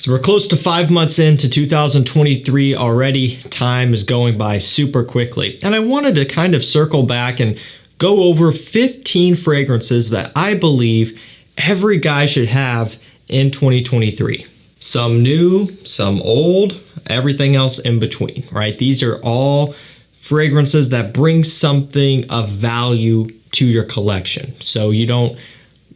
So we're close to 5 months into 2023 already. Time is going by super quickly. And I wanted to kind of circle back and go over 15 fragrances that I believe every guy should have in 2023. Some new, some old, everything else in between, right? These are all fragrances that bring something of value to your collection. So you don't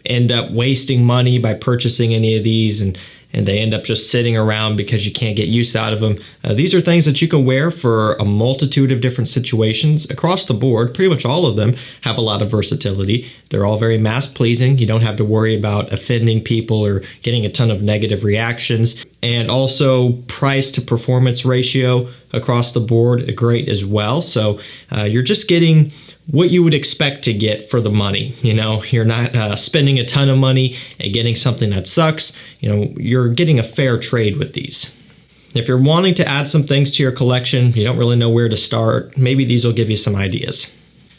end up wasting money by purchasing any of these and they end up just sitting around because you can't get use out of them. These are things that you can wear for a multitude of different situations across the board. Pretty much all of them have a lot of versatility. They're all very mass pleasing. You don't have to worry about offending people or getting a ton of negative reactions. And also price to performance ratio across the board, great as well. So you're just getting what you would expect to get for the money. You know, you're not spending a ton of money and getting something that sucks. You know, you're getting a fair trade with these. If you're wanting to add some things to your collection, you don't really know where to start, maybe these will give you some ideas.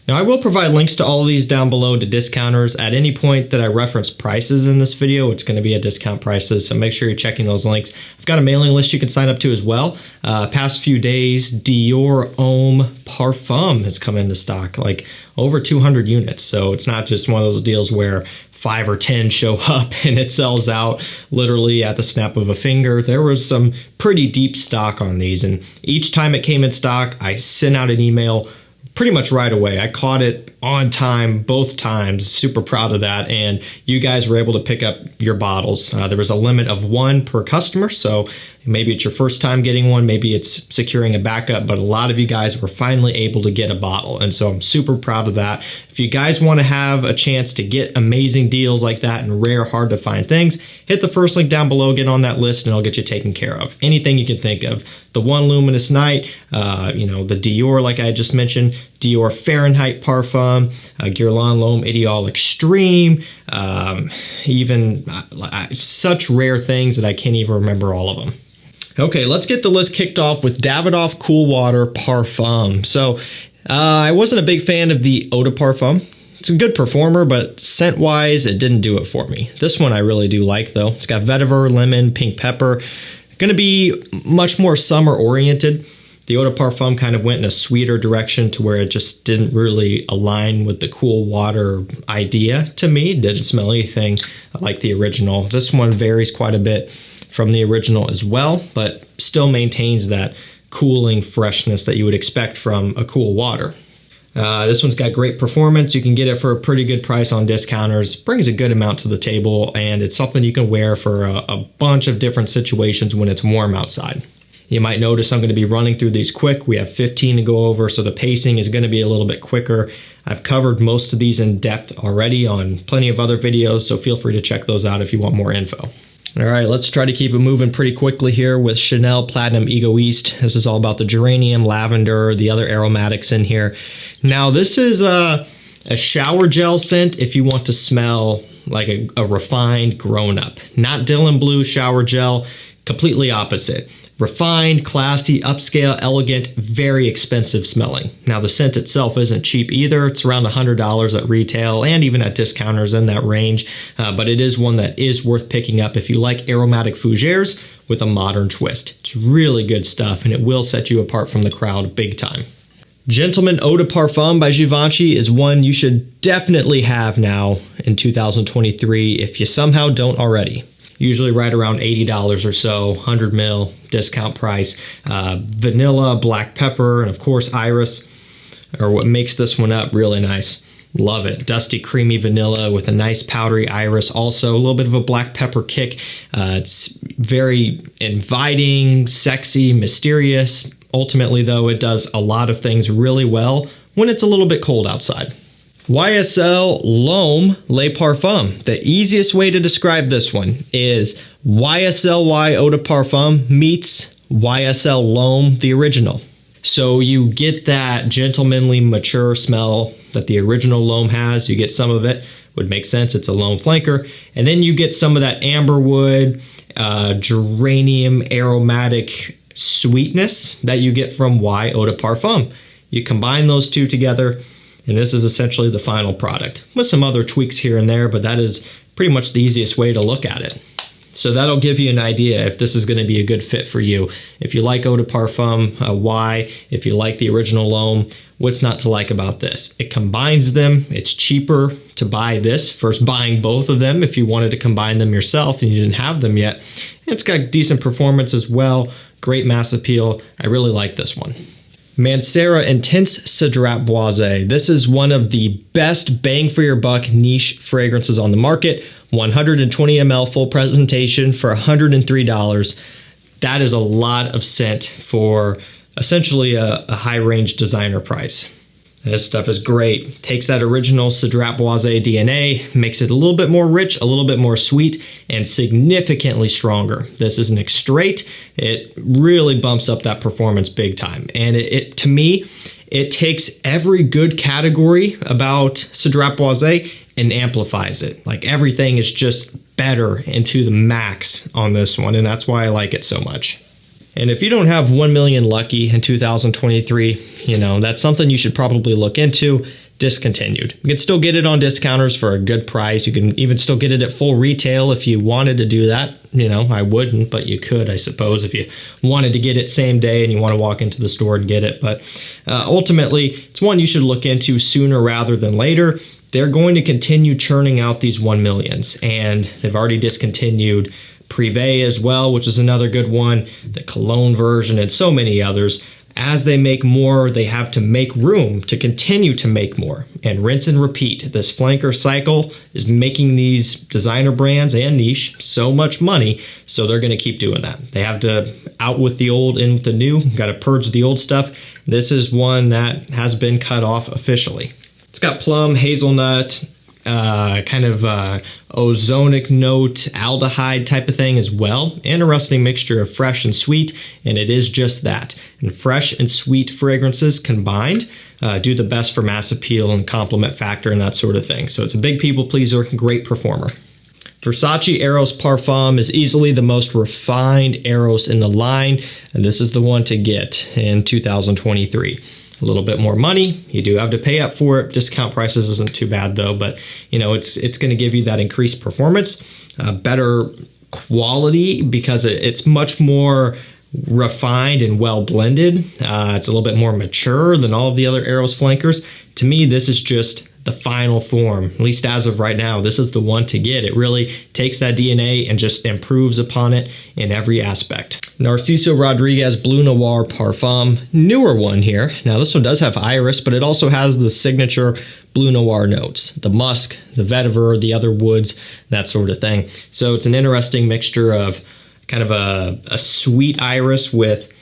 Now, I will provide links to all of these down below to discounters. At any point that I reference prices in this video, it's going to be at discount prices, so make sure you're checking those links. I've got a mailing list you can sign up to as well. Past few days, Dior Homme Parfum has come into stock, like over 200 units. So it's not just one of those deals where 5 or 10 show up and it sells out literally at the snap of a finger. There was some pretty deep stock on these, and each time it came in stock, I sent out an email pretty much right away. I caught it on time both times. Super proud of that. And you guys were able to pick up your bottles. There was a limit of 1 per customer. So maybe it's your first time getting one, maybe it's securing a backup, but a lot of you guys were finally able to get a bottle. And so I'm super proud of that. If you guys want to have a chance to get amazing deals like that and rare, hard to find things, hit the first link down below, get on that list, and I'll get you taken care of. Anything you can think of. The One Luminous Night, you know, the Dior, like I just mentioned, Dior Fahrenheit Parfum, Guerlain L'Homme Ideal Extreme, even such rare things that I can't even remember all of them. Okay, let's get the list kicked off with Davidoff Cool Water Parfum. So I wasn't a big fan of the Eau de Parfum. It's a good performer, but scent-wise, it didn't do it for me. This one I really do like, though. It's got vetiver, lemon, pink pepper. Going to be much more summer-oriented. The Eau de Parfum kind of went in a sweeter direction to where it just didn't really align with the cool water idea to me. It didn't smell anything like the original. This one varies quite a bit from the original as well, but still maintains that cooling freshness that you would expect from a cool water. This one's got great performance. You can get it for a pretty good price on discounters. Brings a good amount to the table, and it's something you can wear for a bunch of different situations when it's warm outside. You might notice I'm going to be running through these quick. We have 15 to go over, so the pacing is going to be a little bit quicker. I've covered most of these in depth already on plenty of other videos, so feel free to check those out if you want more info. All right, let's try to keep it moving pretty quickly here with Chanel Platinum EGOISTE. This is all about the geranium, lavender, the other aromatics in here. Now, this is a shower gel scent if you want to smell like a refined grown-up. Not Dylan Blue shower gel, completely opposite. Refined, classy, upscale, elegant, very expensive smelling. Now, the scent itself isn't cheap either. It's around $100 at retail and even at discounters in that range. But it is one that is worth picking up if you like aromatic fougères with a modern twist. It's really good stuff, and it will set you apart from the crowd big time. Gentleman Eau de Parfum by Givenchy is one you should definitely have now in 2023 if you somehow don't already. Usually right around $80 or so, 100 ml discount price. Vanilla, black pepper, and of course iris are what makes this one up really nice. Love it. Dusty, creamy vanilla with a nice powdery iris. Also a little bit of a black pepper kick. It's very inviting, sexy, mysterious. Ultimately, though, it does a lot of things really well when it's a little bit cold outside. YSL L'Homme Le Parfum. The easiest way to describe this one is YSLY Eau de Parfum meets YSL L'Homme, the original. So you get that gentlemanly, mature smell that the original L'Homme has. You get some of it. Would make sense. It's a L'Homme flanker. And then you get some of that amberwood, geranium, aromatic sweetness that you get from Y Eau de Parfum. You combine those two together, and this is essentially the final product with some other tweaks here and there, but that is pretty much the easiest way to look at it. So that'll give you an idea if this is going to be a good fit for you. If you like Eau de Parfum, why? If you like the original L'Homme, what's not to like about this? It combines them. It's cheaper to buy this versus buying both of them if you wanted to combine them yourself and you didn't have them yet. It's got decent performance as well. Great mass appeal. I really like this one. MANCERA Intense CEDRAT Boise. This is one of the best bang for your buck niche fragrances on the market. 120 ml full presentation for $103. That is a lot of scent for essentially a high range designer price. This stuff is great. Takes that original CEDRAT Boise DNA, makes it a little bit more rich, a little bit more sweet, and significantly stronger. This is an extrait. It really bumps up that performance big time. And it to me, it takes every good category about CEDRAT Boise and amplifies it. Like everything is just better and to the max on this one, and that's why I like it so much. And if you don't have 1 million lucky in 2023, you know, that's something you should probably look into. Discontinued. You can still get it on discounters for a good price. You can even still get it at full retail if you wanted to do that. You know, I wouldn't, but you could, I suppose, if you wanted to get it same day and you want to walk into the store and get it. But ultimately, it's one you should look into sooner rather than later. They're going to continue churning out these 1 millions, and they've already discontinued Privé as well, which is another good one, the cologne version, and so many others. As they make more, they have to make room to continue to make more, and rinse and repeat. This flanker cycle is making these designer brands and niche so much money, so they're going to keep doing that. They have to out with the old, in with the new, got to purge the old stuff. This is one that has been cut off officially. It's got plum, hazelnut, kind of ozonic note, aldehyde type of thing as well. Interesting mixture of fresh and sweet, and it is just that. And fresh and sweet fragrances combined do the best for mass appeal and complement factor and that sort of thing. So it's a big people pleaser, great performer. Versace Eros Parfum is easily the most refined Eros in the line, and this is the one to get in 2023. A little bit more money. You do have to pay up for it. Discount prices isn't too bad though, but you know, it's going to give you that increased performance, better quality because it's much more refined and well blended. It's a little bit more mature than all of the other Eros flankers. To me, this is just the final form, at least as of right now. This is the one to get. It really takes that DNA and just improves upon it in every aspect. Narciso Rodriguez Bleu Noir Parfum, newer one here. Now this one does have iris, but it also has the signature Bleu Noir notes, the musk, the vetiver, the other woods, that sort of thing. So it's an interesting mixture of kind of a sweet iris with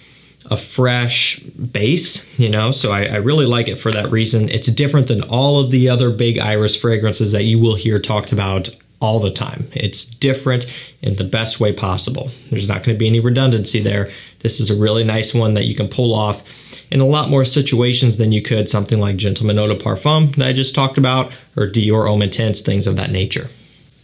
a fresh base, you know, so I really like it for that reason. It's different than all of the other big iris fragrances that you will hear talked about all the time. It's different in the best way possible. There's not going to be any redundancy there. This is a really nice one that you can pull off in a lot more situations than you could something like Gentleman Eau de Parfum that I just talked about, or Dior Homme Intense, things of that nature.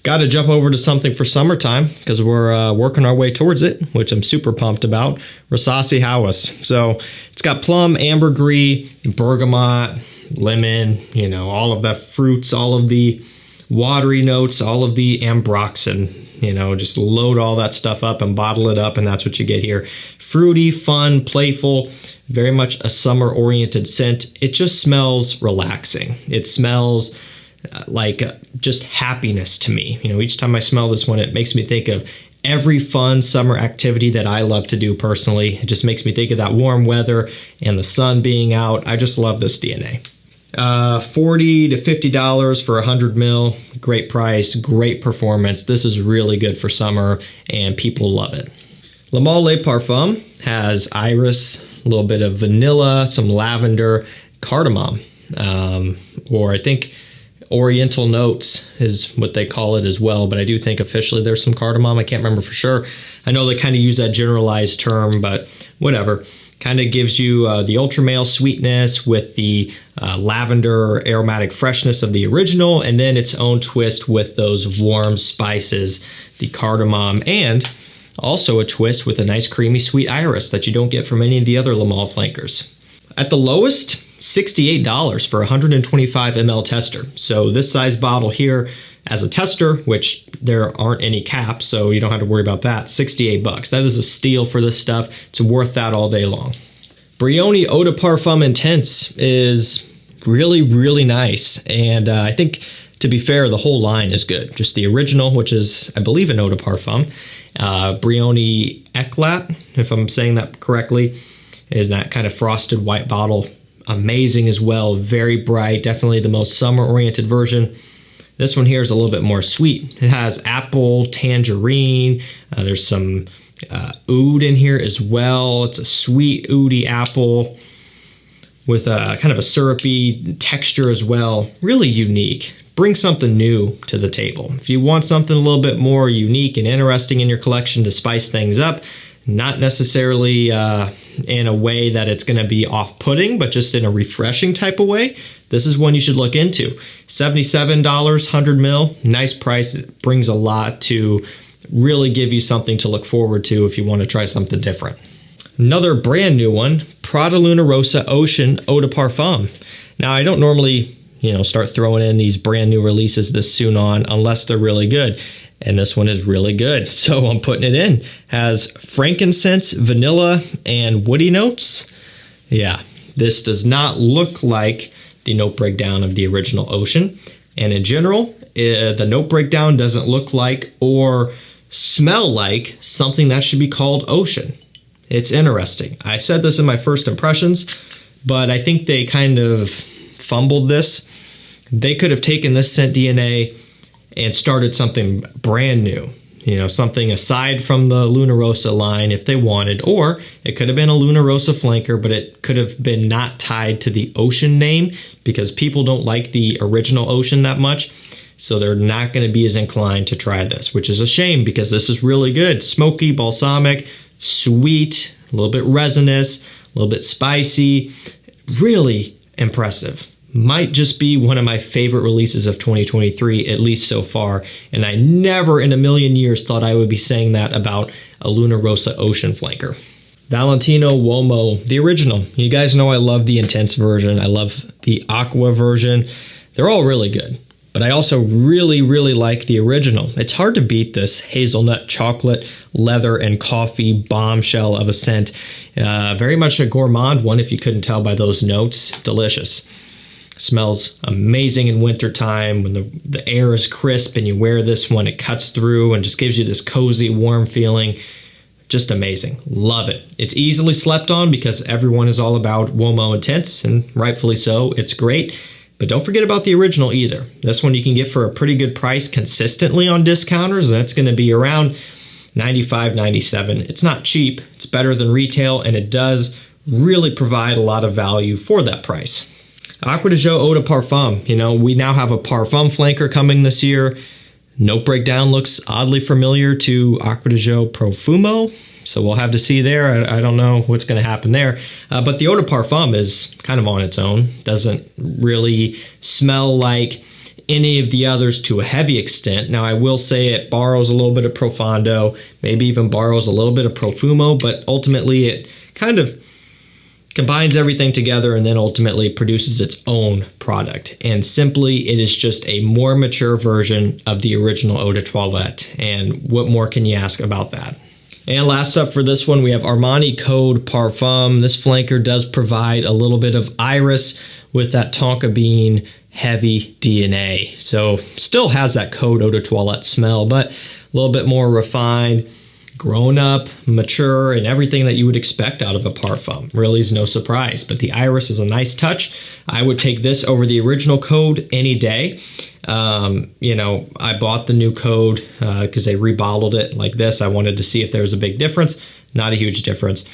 Got to jump over to something for summertime because we're working our way towards it, which I'm super pumped about. RASASI HAWAS. So it's got plum, ambergris, bergamot, lemon, you know, all of the fruits, all of the watery notes, all of the ambroxan, you know, just load all that stuff up and bottle it up, and that's what you get here. Fruity, fun, playful, very much a summer-oriented scent. It just smells relaxing. It smells like just happiness to me. You know, each time I smell this one, it makes me think of every fun summer activity that I love to do personally. It just makes me think of that warm weather and the sun being out. I just love this DNA. $40 to $50 for 100 ml. Great price, great performance. This is really good for summer and people love it. Le Male Les Parfums has iris, a little bit of vanilla, some lavender, cardamom, or I think Oriental notes is what they call it as well, but I do think officially there's some cardamom. I can't remember for sure. I know they kind of use that generalized term, but whatever. Kind of gives you the ultra male sweetness with the lavender aromatic freshness of the original, and then its own twist with those warm spices, the cardamom, and also a twist with a nice creamy sweet iris that you don't get from any of the other Le Male flankers. At the lowest, $68 for a 125 ml tester. So this size bottle here as a tester, which there aren't any caps, so you don't have to worry about that. $68. That is a steal for this stuff. It's worth that all day long. BRIONI Eau de Parfum Intense is really, really nice. And I think, to be fair, the whole line is good. Just the original, which is, I believe, an Eau de Parfum. BRIONI Eclat, if I'm saying that correctly, is that kind of frosted white bottle. Amazing as well. Very bright. Definitely the most summer-oriented version. This one here is a little bit more sweet. It has apple, tangerine. There's some oud in here as well. It's a sweet, oudy apple with a kind of a syrupy texture as well. Really unique. Bring something new to the table. If you want something a little bit more unique and interesting in your collection to spice things up, not necessarily in a way that it's going to be off-putting, but just in a refreshing type of way, this is one you should look into. $77, 100 ml, nice price. It brings a lot to really give you something to look forward to if you want to try something different. Another brand new one, Prada Luna Rossa Ocean Eau de Parfum. Now, I don't normally, start throwing in these brand new releases this soon on unless they're really good. And this one is really good, so I'm putting it in. Has frankincense, vanilla, and woody notes. Yeah, this does not look like the note breakdown of the original Ocean. And in general, the note breakdown doesn't look like or smell like something that should be called Ocean. It's interesting. I said this in my first impressions, but I think they kind of fumbled this. They could have taken this scent DNA and started something brand new, something aside from the Luna Rossa line if they wanted, or it could have been a Luna Rossa flanker, but it could have been not tied to the Ocean name because people don't like the original Ocean that much, so they're not going to be as inclined to try this, which is a shame because this is really good. Smoky, balsamic, sweet, a little bit resinous, a little bit spicy, really impressive. Might just be one of my favorite releases of 2023, at least so far. And I never in a million years thought I would be saying that about a Luna Rossa Ocean flanker. Valentino UOMO, the original. You guys know I love the intense version. I love the ACQUA version. They're all really good. But I also really, really like the original. It's hard to beat this hazelnut, chocolate, leather, and coffee bombshell of a scent. Very much a gourmand one if you couldn't tell by those notes. Delicious. Smells amazing in wintertime when the air is crisp and you wear this one, it cuts through and just gives you this cozy, warm feeling. Just amazing. Love it. It's easily slept on because everyone is all about UOMO Intense, and rightfully so. It's great. But don't forget about the original either. This one you can get for a pretty good price consistently on discounters. That's going to be around $95, $97. It's not cheap. It's better than retail, and it does really provide a lot of value for that price. Acqua di Gio Eau de Parfum. We now have a Parfum flanker coming this year. Note breakdown looks oddly familiar to Acqua di Gio Profumo, so we'll have to see there. I don't know what's going to happen there. But the Eau de Parfum is kind of on its own. Doesn't really smell like any of the others to a heavy extent. Now, I will say it borrows a little bit of Profondo, maybe even borrows a little bit of Profumo, but ultimately it kind of combines everything together and then ultimately produces its own product. And simply, it is just a more mature version of the original Eau de Toilette. And what more can you ask about that? And last up for this one, we have Armani Code Parfum. This flanker does provide a little bit of iris with that tonka bean heavy DNA. So still has that Code Eau de Toilette smell, but a little bit more refined, grown up, mature, and everything that you would expect out of a parfum. Really is no surprise, but the iris is a nice touch. I would take this over the original Code any day. I bought the new Code because they rebottled it like this. I wanted to see if there was a big difference. Not a huge difference.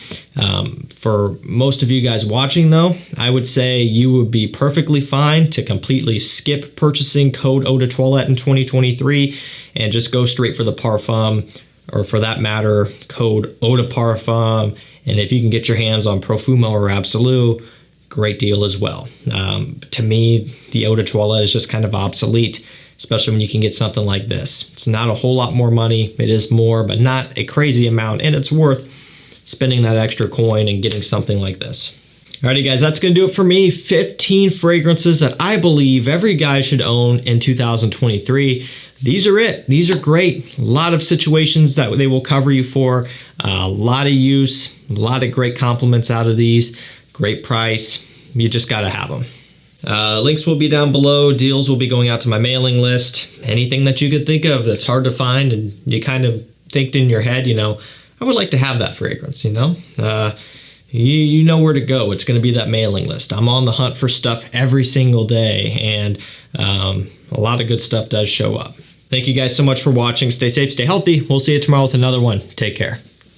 For most of you guys watching though, I would say you would be perfectly fine to completely skip purchasing Code Eau de Toilette in 2023 and just go straight for the Parfum, or for that matter, Code Eau de Parfum. And if you can get your hands on Profumo or Absolute, great deal as well. To me, the Eau de Toilette is just kind of obsolete, especially when you can get something like this. It's not a whole lot more money. It is more, but not a crazy amount, and it's worth spending that extra coin and getting something like this. Alrighty guys, that's going to do it for me. 15 fragrances that I believe every guy should own in 2023. These are it. These are great. A lot of situations that they will cover you for. A lot of use. A lot of great compliments out of these. Great price. You just got to have them. Links will be down below. Deals will be going out to my mailing list. Anything that you could think of that's hard to find and you kind of think in your head, you know, I would like to have that fragrance, you know. You know where to go. It's going to be that mailing list. I'm on the hunt for stuff every single day, and a lot of good stuff does show up. Thank you guys so much for watching. Stay safe, stay healthy. We'll see you tomorrow with another one. Take care.